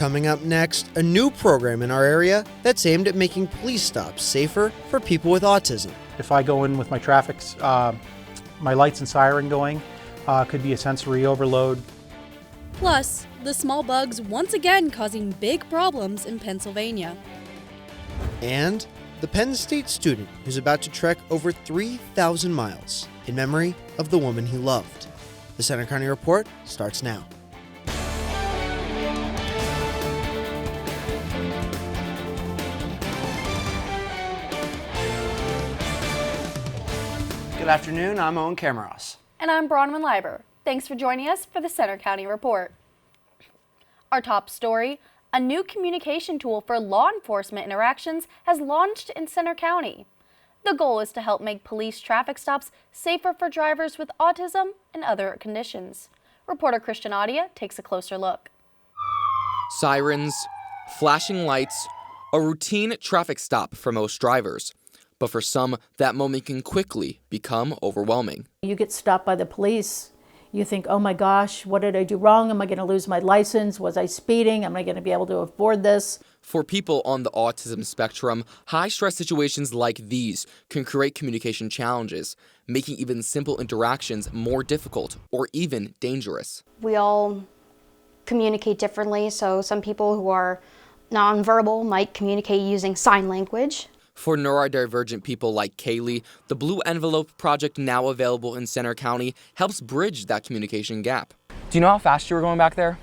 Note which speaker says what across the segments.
Speaker 1: Coming up next, a new program in our area that's aimed at making police stops safer for people with autism.
Speaker 2: If I go in with my my lights and siren going, could be a sensory overload.
Speaker 3: Plus, the small bugs once again causing big problems in Pennsylvania.
Speaker 1: And the Penn State student who's about to trek over 3,000 miles in memory of the woman he loved. The Center County Report starts now. Good afternoon, I'm Owen Camaros.
Speaker 3: And I'm Bronwyn Leiber. Thanks for joining us for the Center County Report. Our top story, a new communication tool for law enforcement interactions has launched in Center County. The goal is to help make police traffic stops safer for drivers with autism and other conditions. Reporter Christian Audia takes a closer look.
Speaker 4: Sirens, flashing lights, a routine traffic stop for most drivers. But for some, that moment can quickly become overwhelming.
Speaker 5: You get stopped by the police, you think, oh my gosh, what did I do wrong? Am I going to lose my license? Was I speeding? Am I going to be able to afford this?
Speaker 4: For people on the autism spectrum, high-stress situations like these can create communication challenges, making even simple interactions more difficult or even dangerous.
Speaker 6: We all communicate differently, so some people who are nonverbal might communicate using sign language.
Speaker 4: For neurodivergent people like Kaylee, the Blue Envelope project, now available in Center County, helps bridge that communication gap. Do you know how fast you were going back there?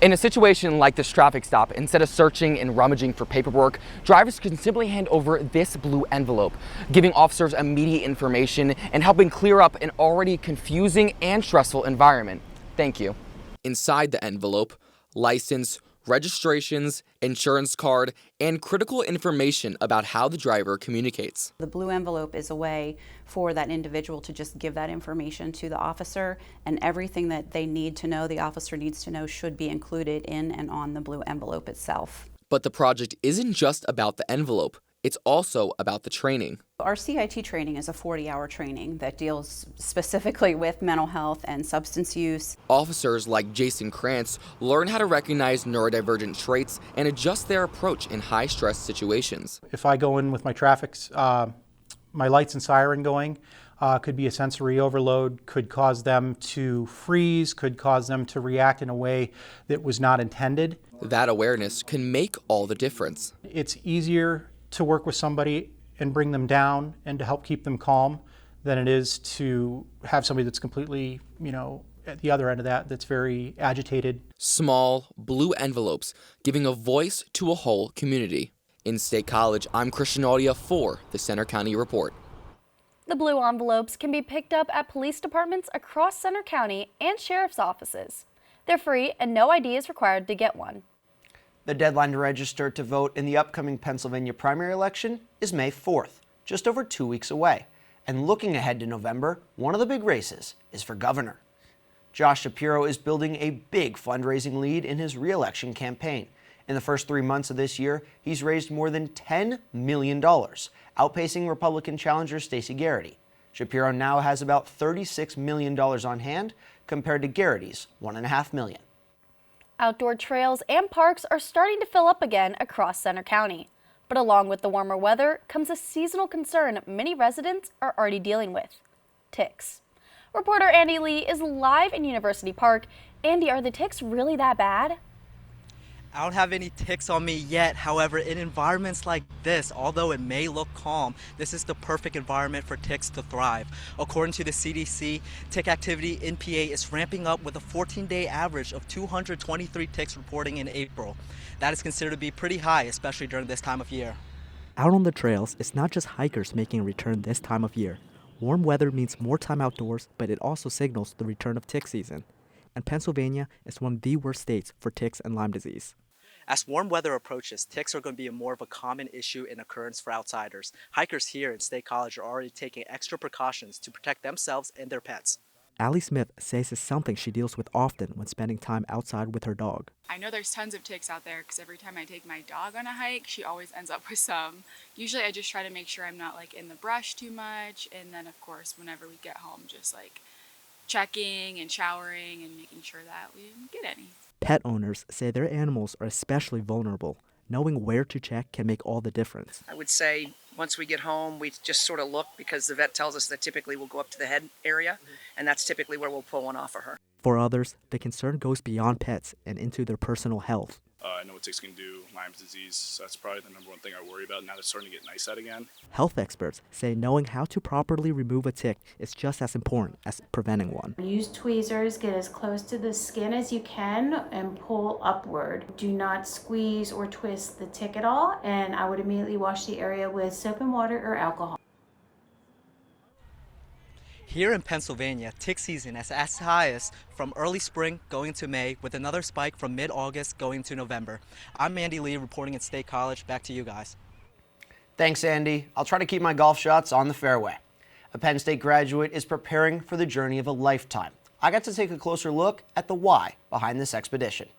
Speaker 4: In a situation like this traffic stop, instead of searching and rummaging for paperwork, drivers can simply hand over this blue envelope, giving officers immediate information and helping clear up an already confusing and stressful environment. Thank you. Inside the envelope, license, registrations, insurance card, and critical information about how the driver communicates.
Speaker 7: The blue envelope is a way for that individual to just give that information to the officer, and everything that they need to know, the officer needs to know, should be included in and on the blue envelope itself.
Speaker 4: But the project isn't just about the envelope. It's also about the training.
Speaker 7: Our CIT training is a 40-hour training that deals specifically with mental health and substance use.
Speaker 4: Officers like Jason Krantz learn how to recognize neurodivergent traits and adjust their approach in high-stress situations.
Speaker 2: If I go in with my lights and siren going, could be a sensory overload, could cause them to freeze, could cause them to react in a way that was not intended.
Speaker 4: That awareness can make all the difference.
Speaker 2: It's easier to work with somebody and bring them down and to help keep them calm than it is to have somebody that's completely, at the other end of that's very agitated.
Speaker 4: Small, blue envelopes, giving a voice to a whole community. In State College, I'm Christian Audia for the Center County Report.
Speaker 3: The blue envelopes can be picked up at police departments across Center County and sheriff's offices. They're free and no ID is required to get one.
Speaker 1: The deadline to register to vote in the upcoming Pennsylvania primary election is May 4th, just over 2 weeks away. And looking ahead to November, one of the big races is for governor. Josh Shapiro is building a big fundraising lead in his re-election campaign. In the first 3 months of this year, he's raised more than $10 million, outpacing Republican challenger Stacey Garrity. Shapiro now has about $36 million on hand, compared to Garrity's $1.5 million.
Speaker 3: Outdoor trails and parks are starting to fill up again across Center County. But along with the warmer weather comes a seasonal concern many residents are already dealing with: ticks. Reporter Andy Lee is live in University Park. Andy, are the ticks really that bad?
Speaker 8: I don't have any ticks on me yet. However, in environments like this, although it may look calm, this is the perfect environment for ticks to thrive. According to the CDC, tick activity in PA is ramping up with a 14-day average of 223 ticks reporting in April. That is considered to be pretty high, especially during this time of year.
Speaker 9: Out on the trails, it's not just hikers making a return this time of year. Warm weather means more time outdoors, but it also signals the return of tick season. And Pennsylvania is one of the worst states for ticks and Lyme disease.
Speaker 8: As warm weather approaches, ticks are going to be more of a common issue and occurrence for outsiders. Hikers here at State College are already taking extra precautions to protect themselves and their pets.
Speaker 9: Allie Smith says it's something she deals with often when spending time outside with her dog.
Speaker 10: I know there's tons of ticks out there because every time I take my dog on a hike, she always ends up with some. Usually I just try to make sure I'm not in the brush too much, and then of course whenever we get home, just checking and showering and making sure that we didn't get any.
Speaker 9: Pet owners say their animals are especially vulnerable. Knowing where to check can make all the difference.
Speaker 11: I would say once we get home, we just sort of look because the vet tells us that typically we'll go up to the head area, and that's typically where we'll pull one off of her.
Speaker 9: For others, the concern goes beyond pets and into their personal health.
Speaker 12: I know what ticks can do, Lyme's disease, so that's probably the number one thing I worry about now that it's starting to get nice out again.
Speaker 9: Health experts say knowing how to properly remove a tick is just as important as preventing one.
Speaker 5: Use tweezers, get as close to the skin as you can and pull upward. Do not squeeze or twist the tick at all, and I would immediately wash the area with soap and water or alcohol.
Speaker 8: Here in Pennsylvania, tick season is as high as from early spring going to May, with another spike from mid-August going to November. I'm Andy Lee reporting at State College. Back to you guys.
Speaker 1: Thanks, Andy. I'll try to keep my golf shots on the fairway. A Penn State graduate is preparing for the journey of a lifetime. I got to take a closer look at the why behind this expedition.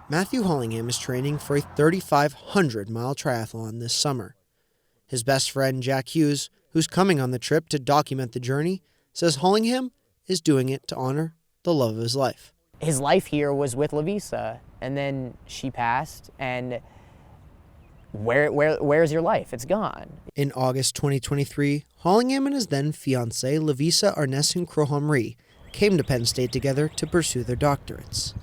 Speaker 1: Matthew Hollingham is training for a 3,500-mile triathlon this summer. His best friend, Jack Hughes, who's coming on the trip to document the journey, says Hollingham is doing it to honor the love of his life.
Speaker 13: His life here was with Lavisa, and then she passed, and where's your life? It's gone.
Speaker 1: In August 2023, Hollingham and his then fiancée, Lavisa Arnessen-Krohamri, came to Penn State together to pursue their doctorates.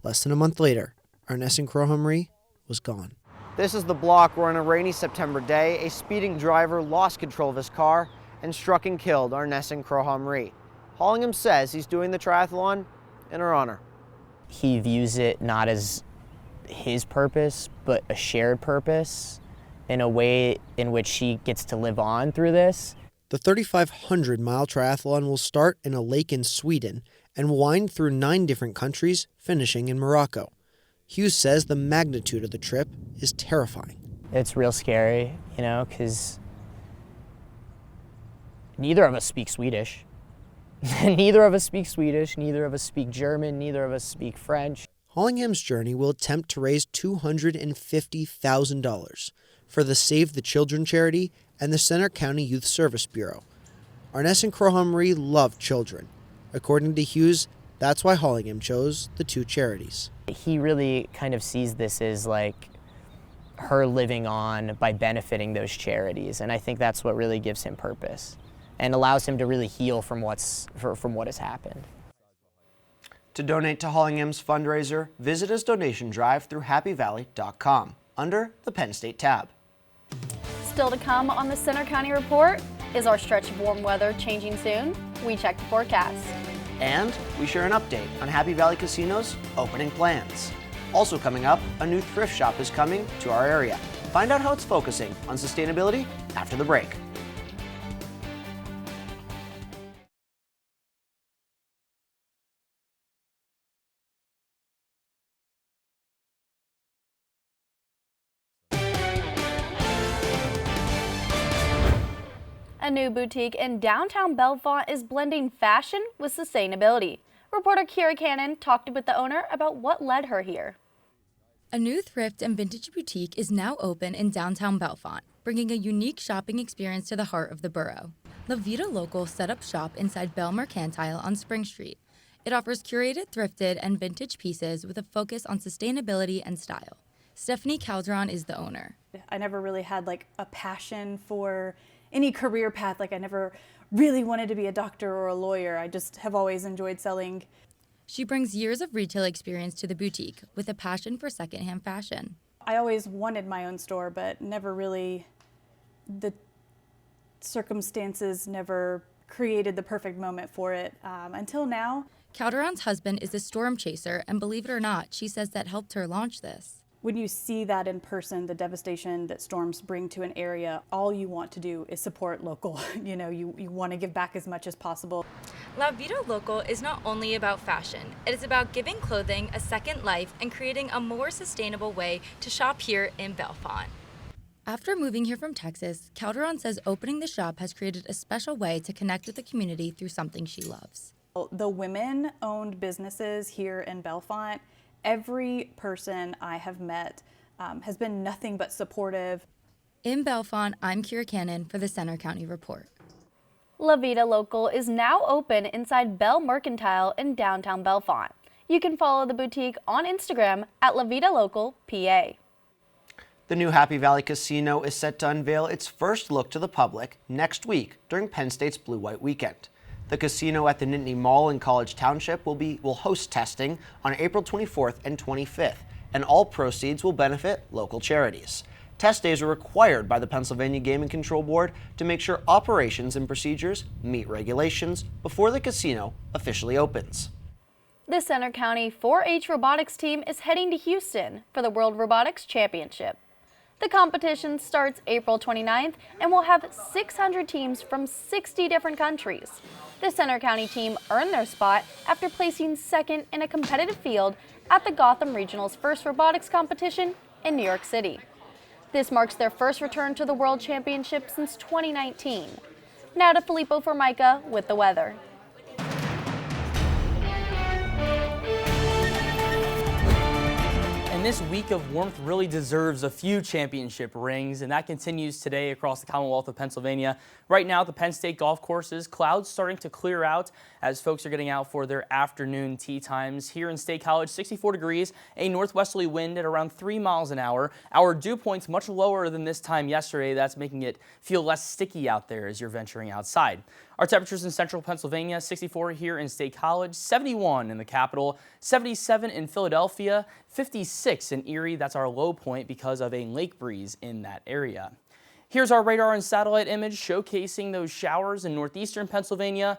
Speaker 1: Less than a month later, Arnessen-Krohamri was gone. This is the block where on a rainy September day, a speeding driver lost control of his car and struck and killed Arnessen-Krohamri. Hollingham says he's doing the triathlon in her honor.
Speaker 13: He views it not as his purpose, but a shared purpose in a way in which she gets to live on through this.
Speaker 1: The 3,500-mile triathlon will start in a lake in Sweden and wind through 9 different countries, finishing in Morocco. Hughes says the magnitude of the trip is terrifying.
Speaker 13: It's real scary, you know, because neither of us speak Swedish. Neither of us speak Swedish, neither of us speak German, neither of us speak French.
Speaker 1: Hollingham's journey will attempt to raise $250,000 for the Save the Children charity and the Center County Youth Service Bureau. Arnessen-Krohamri loved children. According to Hughes, that's why Hollingham chose the 2 charities.
Speaker 13: He really kind of sees this as like her living on by benefiting those charities, and I think that's what really gives him purpose and allows him to really heal from what has happened.
Speaker 1: To donate to Hollingham's fundraiser, visit his donation drive through happyvalley.com under the Penn State tab.
Speaker 3: Still to come on the Center County Report, is our stretch of warm weather changing soon? We check the forecast.
Speaker 1: And we share an update on Happy Valley Casino's opening plans. Also coming up, a new thrift shop is coming to our area. Find out how it's focusing on sustainability after the break.
Speaker 3: A new boutique in downtown Bellefonte is blending fashion with sustainability. Reporter Kira Cannon talked with the owner about what led her here.
Speaker 14: A new thrift and vintage boutique is now open in downtown Bellefonte, bringing a unique shopping experience to the heart of the borough. La Vida Local set up shop inside Belle Mercantile on Spring Street. It offers curated, thrifted, and vintage pieces with a focus on sustainability and style. Stephanie Calderon is the owner.
Speaker 15: I never really had like a passion for any career path. Like I never really wanted to be a doctor or a lawyer. I just have always enjoyed selling.
Speaker 14: She brings years of retail experience to the boutique with a passion for secondhand fashion.
Speaker 15: I always wanted my own store, but never really, the circumstances never created the perfect moment for it until now.
Speaker 14: Calderon's husband is a storm chaser, and believe it or not, she says that helped her launch this.
Speaker 15: When you see that in person, the devastation that storms bring to an area, all you want to do is support local. You know, you want to give back as much as possible.
Speaker 14: La Vida Local is not only about fashion, it is about giving clothing a second life and creating a more sustainable way to shop here in Bellefonte. After moving here from Texas, Calderon says opening the shop has created a special way to connect with the community through something she loves.
Speaker 15: The women-owned businesses here in Bellefonte, every person I have met has been nothing but supportive.
Speaker 14: In Bellefonte, I'm Kira Cannon for the Center County Report.
Speaker 3: La Vida Local is now open inside Bell Mercantile in downtown Bellefonte. You can follow the boutique on Instagram at La Vida Local PA.
Speaker 1: The new Happy Valley Casino is set to unveil its first look to the public next week during Penn State's Blue-White Weekend. The casino at the Nittany Mall in College Township will host testing on April 24th and 25th, and all proceeds will benefit local charities. Test days are required by the Pennsylvania Gaming Control Board to make sure operations and procedures meet regulations before the casino officially opens.
Speaker 3: The Center County 4-H robotics team is heading to Houston for the World Robotics Championship. The competition starts April 29th and will have 600 teams from 60 different countries. The Center County team earned their spot after placing second in a competitive field at the Gotham Regional's first robotics competition in New York City. This marks their first return to the World Championship since 2019. Now to Filippo Formica with the weather.
Speaker 16: And this week of warmth really deserves a few championship rings, and that continues today across the Commonwealth of Pennsylvania. Right now at the Penn State golf courses, clouds starting to clear out as folks are getting out for their afternoon tee times. Here in State College, 64 degrees, a northwesterly wind at around 3 miles an hour. Our dew point's much lower than this time yesterday. That's making it feel less sticky out there as you're venturing outside. Our temperatures in central Pennsylvania, 64 here in State College, 71 in the capital, 77 in Philadelphia, 56 in Erie. That's our low point because of a lake breeze in that area. Here's our radar and satellite image showcasing those showers in northeastern Pennsylvania.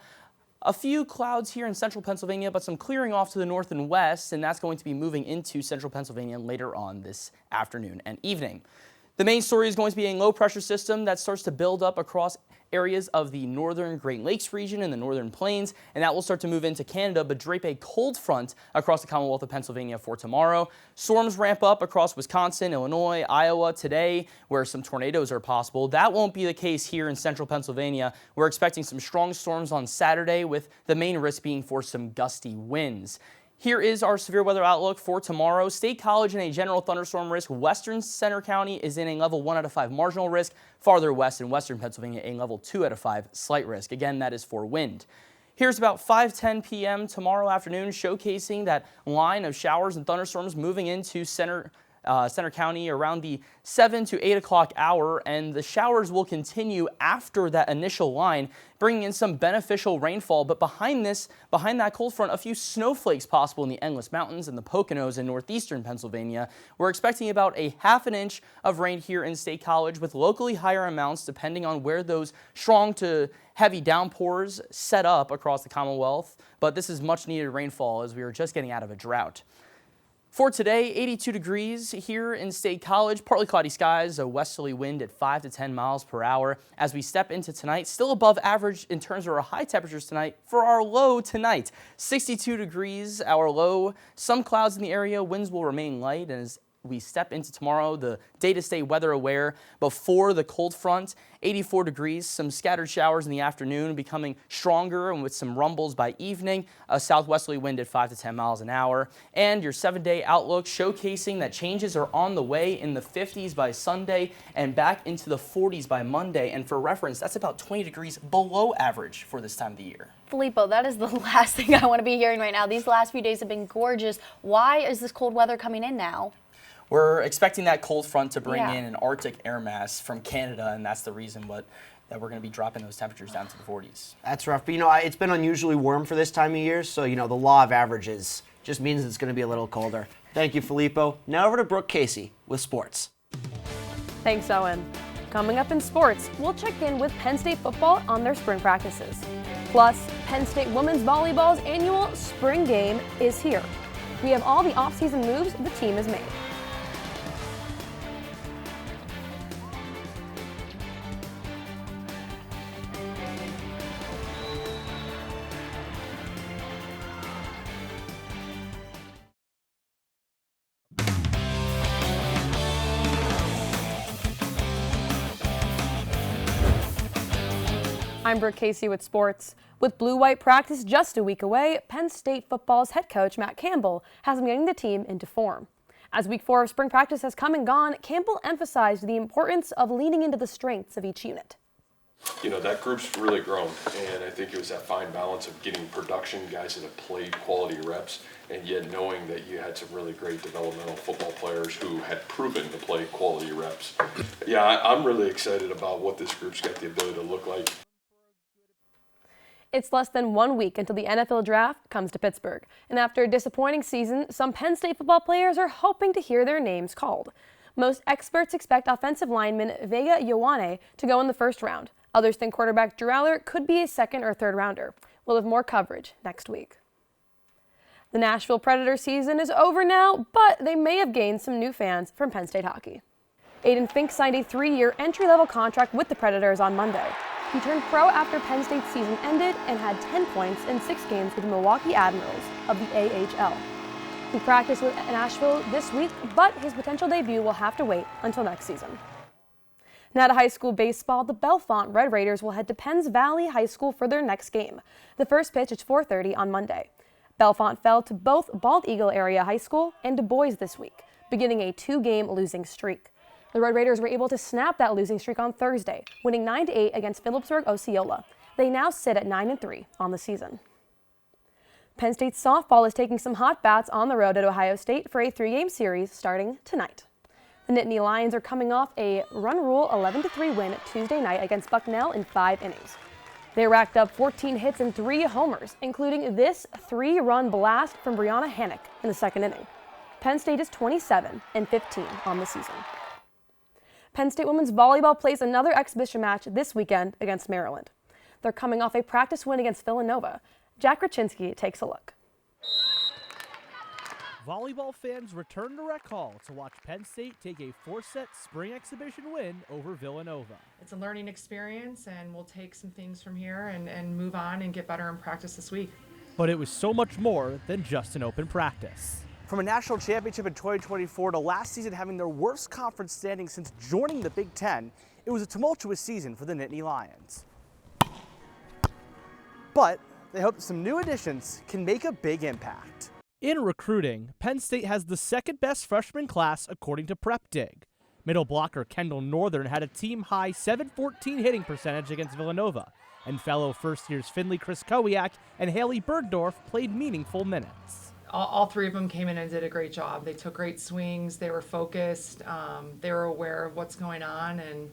Speaker 16: A few clouds here in central Pennsylvania, but some clearing off to the north and west, and that's going to be moving into central Pennsylvania later on this afternoon and evening. The main story is going to be a low pressure system that starts to build up across areas of the northern Great Lakes region and the northern plains, and that will start to move into Canada but drape a cold front across the Commonwealth of Pennsylvania for tomorrow. Storms ramp up across Wisconsin, Illinois, Iowa today, where some tornadoes are possible. That won't be the case here in central Pennsylvania. We're expecting some strong storms on Saturday, with the main risk being for some gusty winds. Here is our severe weather outlook for tomorrow. State College in a general thunderstorm risk. Western Center County is in a level 1 out of 5 marginal risk. Farther west in western Pennsylvania, a level 2 out of 5 slight risk. Again, that is for wind. Here's about 5:10 p.m. tomorrow afternoon, showcasing that line of showers and thunderstorms moving into Center County around the 7 to 8 o'clock hour, and the showers will continue after that initial line, bringing in some beneficial rainfall. But behind that cold front, a few snowflakes possible in the Endless Mountains and the Poconos in northeastern Pennsylvania. We're expecting about a ½ an inch of rain here in State College, with locally higher amounts depending on where those strong to heavy downpours set up across the Commonwealth. But this is much needed rainfall as we are just getting out of a drought. For today, 82 degrees here in State College, partly cloudy skies, a westerly wind at 5 to 10 miles per hour. As we step into tonight, still above average in terms of our high temperatures tonight. For our low tonight, 62 degrees, our low. Some clouds in the area, winds will remain light, and as we step into tomorrow, the day to stay weather aware before the cold front. 84 degrees, some scattered showers in the afternoon, becoming stronger and with some rumbles by evening. A southwesterly wind at 5 to 10 miles an hour. And your 7-day outlook showcasing that changes are on the way in the 50s by Sunday and back into the 40s by Monday. And for reference, that's about 20 degrees below average for this time of the year.
Speaker 3: Filippo, that is the last thing I want to be hearing right now. These last few days have been gorgeous. Why is this cold weather coming in now?
Speaker 16: We're expecting that cold front to bring in an Arctic air mass from Canada, and that's the reason that we're going to be dropping those temperatures down to the 40s.
Speaker 1: That's rough. But, it's been unusually warm for this time of year, so, the law of averages just means it's going to be a little colder. Thank you, Filippo. Now over to Brooke Casey with sports.
Speaker 17: Thanks, Owen. Coming up in sports, we'll check in with Penn State football on their spring practices. Plus, Penn State women's volleyball's annual spring game is here. We have all the off-season moves the team has made. I'm Brooke Casey with sports. With blue-white practice just a week away, Penn State football's head coach Matt Campbell has been getting the team into form. As week 4 of spring practice has come and gone, Campbell emphasized the importance of leaning into the strengths of each unit.
Speaker 18: You know, that group's really grown, and I think it was that fine balance of getting production guys that have played quality reps, and yet knowing that you had some really great developmental football players who had proven to play quality reps. Yeah, I'm really excited about what this group's got the ability to look like.
Speaker 17: It's less than 1 week until the NFL draft comes to Pittsburgh. And after a disappointing season, some Penn State football players are hoping to hear their names called. Most experts expect offensive lineman Vega Ioane to go in the first round. Others think quarterback Drew Aller could be a second or third rounder. We'll have more coverage next week. The Nashville Predators season is over now, but they may have gained some new fans from Penn State hockey. Aiden Fink signed a 3-year entry-level contract with the Predators on Monday. He turned pro after Penn State's season ended and had 10 points in 6 games with the Milwaukee Admirals of the AHL. He practiced with Nashville this week, but his potential debut will have to wait until next season. Now to high school baseball, the Bellefonte Red Raiders will head to Penn's Valley High School for their next game. The first pitch is 4:30 on Monday. Bellefonte fell to both Bald Eagle Area High School and Du Bois this week, beginning a 2-game losing streak. The Red Raiders were able to snap that losing streak on Thursday, winning 9-8 against Phillipsburg Osceola. They now sit at 9-3 on the season. Penn State softball is taking some hot bats on the road at Ohio State for a 3-game series starting tonight. The Nittany Lions are coming off a run-rule 11-3 win Tuesday night against Bucknell in 5 innings. They racked up 14 hits and 3 homers, including this 3-run blast from Brianna Hannock in the second inning. Penn State is 27-15 on the season. Penn State women's volleyball plays another exhibition match this weekend against Maryland. They're coming off a practice win against Villanova. Jack Raczynski takes a look.
Speaker 19: Volleyball fans return to Rec Hall to watch Penn State take a 4-set spring exhibition win over Villanova.
Speaker 20: It's a learning experience, and we'll take some things from here and move on and get better in practice this week.
Speaker 19: But it was so much more than just an open practice.
Speaker 21: From a national championship in 2024 to last season having their worst conference standing since joining the Big Ten, it was a tumultuous season for the Nittany Lions. But they hope some new additions can make a big impact.
Speaker 19: In recruiting, Penn State has the second best freshman class according to PrepDig. Middle blocker Kendall Northern had a team-high .714 hitting percentage against Villanova, and fellow first-years Finley Kriskowiak and Haley Bergdorf played meaningful minutes.
Speaker 20: All 3 of them came in and did a great job. They took great swings, they were focused, they were aware of what's going on, and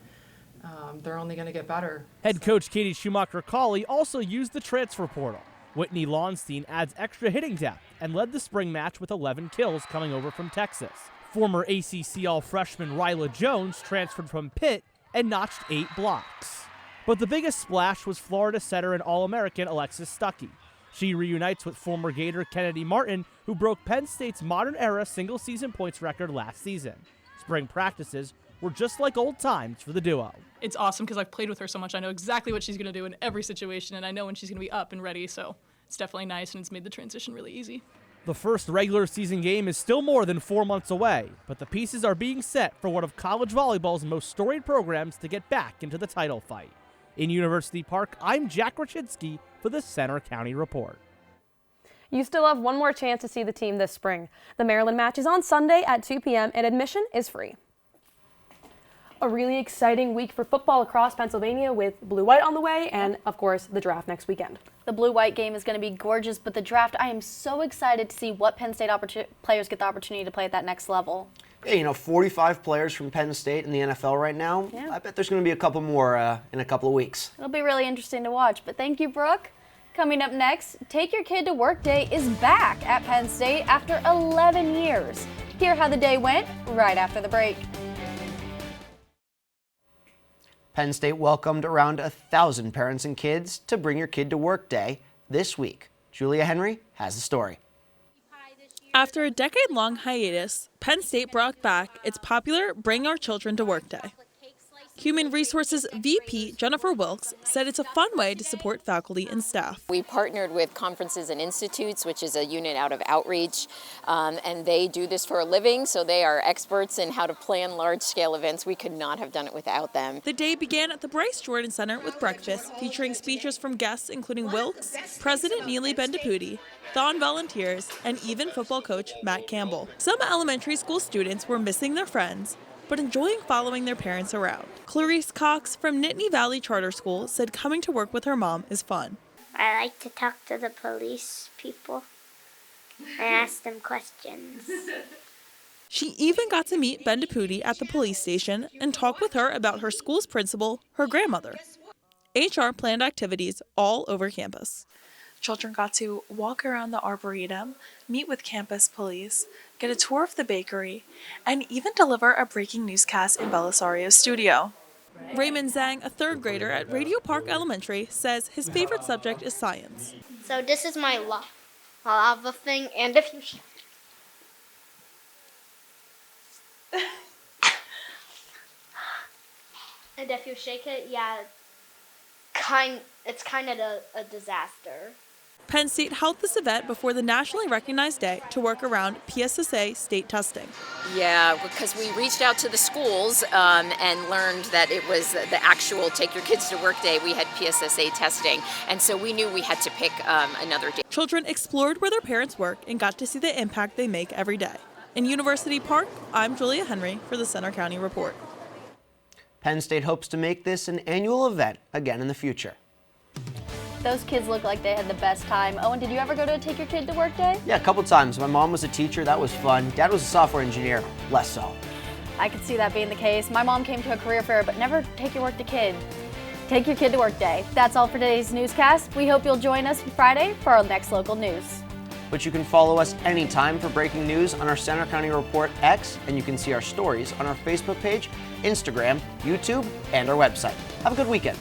Speaker 20: they're only going to get better.
Speaker 19: Head coach Katie Schumacher-Cawley also used the transfer portal. Whitney Launstein adds extra hitting depth and led the spring match with 11 kills coming over from Texas. Former ACC All-Freshman Ryla Jones transferred from Pitt and notched 8 blocks. But the biggest splash was Florida setter and All-American Alexis Stuckey. She reunites with former Gator Kennedy Martin, who broke Penn State's modern-era single-season points record last season. Spring practices were just like old times for the duo.
Speaker 22: It's awesome because I've played with her so much. I know exactly what she's going to do in every situation, and I know when she's going to be up and ready, so it's definitely nice, and it's made the transition really easy.
Speaker 19: The first regular season game is still more than 4 months away, but the pieces are being set for one of college volleyball's most storied programs to get back into the title fight. In University Park, I'm Jack Raczynski for the Center County Report.
Speaker 17: You still have one more chance to see the team this spring. The Maryland match is on Sunday at 2 p.m. and admission is free. A really exciting week for football across Pennsylvania with blue-white on the way and, of course, the draft next weekend.
Speaker 3: The blue-white game is going to be gorgeous, but the draft, I am so excited to see what Penn State players get the opportunity to play at that next level.
Speaker 1: Yeah, 45 players from Penn State in the NFL right now. Yeah. I bet there's going to be a couple more in a couple of weeks.
Speaker 3: It'll be really interesting to watch, but thank you, Brooke. Coming up next, Take Your Kid to Work Day is back at Penn State after 11 years. Hear how the day went right after the break.
Speaker 1: Penn State welcomed around 1,000 parents and kids to Bring Your Kid to Work Day this week. Julia Henry has the story.
Speaker 23: After a decade-long hiatus, Penn State brought back its popular Bring Our Children to Work Day. Human Resources VP Jennifer Wilkes said it's a fun way to support faculty and staff.
Speaker 24: We partnered with Conferences and Institutes, which is a unit out of Outreach, and they do this for a living, so they are experts in how to plan large-scale events. We could not have done it without them.
Speaker 23: The day began at the Bryce Jordan Center with breakfast, featuring speeches from guests including Wilkes, President Neely Bendapudi, Thon volunteers, and even football coach Matt Campbell. Some elementary school students were missing their friends, but enjoying following their parents around. Clarice Cox from Nittany Valley Charter School said coming to work with her mom is fun.
Speaker 2: I like to talk to the police people and ask them questions.
Speaker 23: She even got to meet Ben DePuti at the police station and talk with her about her school's principal, her grandmother. HR planned activities all over campus.
Speaker 4: Children got to walk around the Arboretum, meet with campus police, get a tour of the bakery, and even deliver a breaking newscast in Belisario's studio.
Speaker 23: Raymond Zhang, a third grader at Radio Park Elementary, says his favorite subject is science.
Speaker 2: So this is my lava thing, and if you shake it, yeah, it's kind of a disaster.
Speaker 23: Penn State held this event before the nationally recognized day to work around PSSA state testing.
Speaker 24: Yeah, because we reached out to the schools and learned that it was the actual Take Your Kids to Work Day. We had PSSA testing, and so we knew we had to pick another day.
Speaker 23: Children explored where their parents work and got to see the impact they make every day. In University Park, I'm Julia Henry for the Center County Report.
Speaker 1: Penn State hopes to make this an annual event again in the future.
Speaker 3: Those kids look like they had the best time. Owen, did you ever go to a Take Your Kid to Work Day?
Speaker 1: Yeah, a couple times. My mom was a teacher. That was fun. Dad was a software engineer. Less so.
Speaker 3: I could see that being the case. My mom came to a career fair, but never Take Your Work to Kid. Take Your Kid to Work Day. That's all for today's newscast. We hope you'll join us Friday for our next local news.
Speaker 1: But you can follow us anytime for breaking news on our Center County Report X, and you can see our stories on our Facebook page, Instagram, YouTube, and our website. Have a good weekend.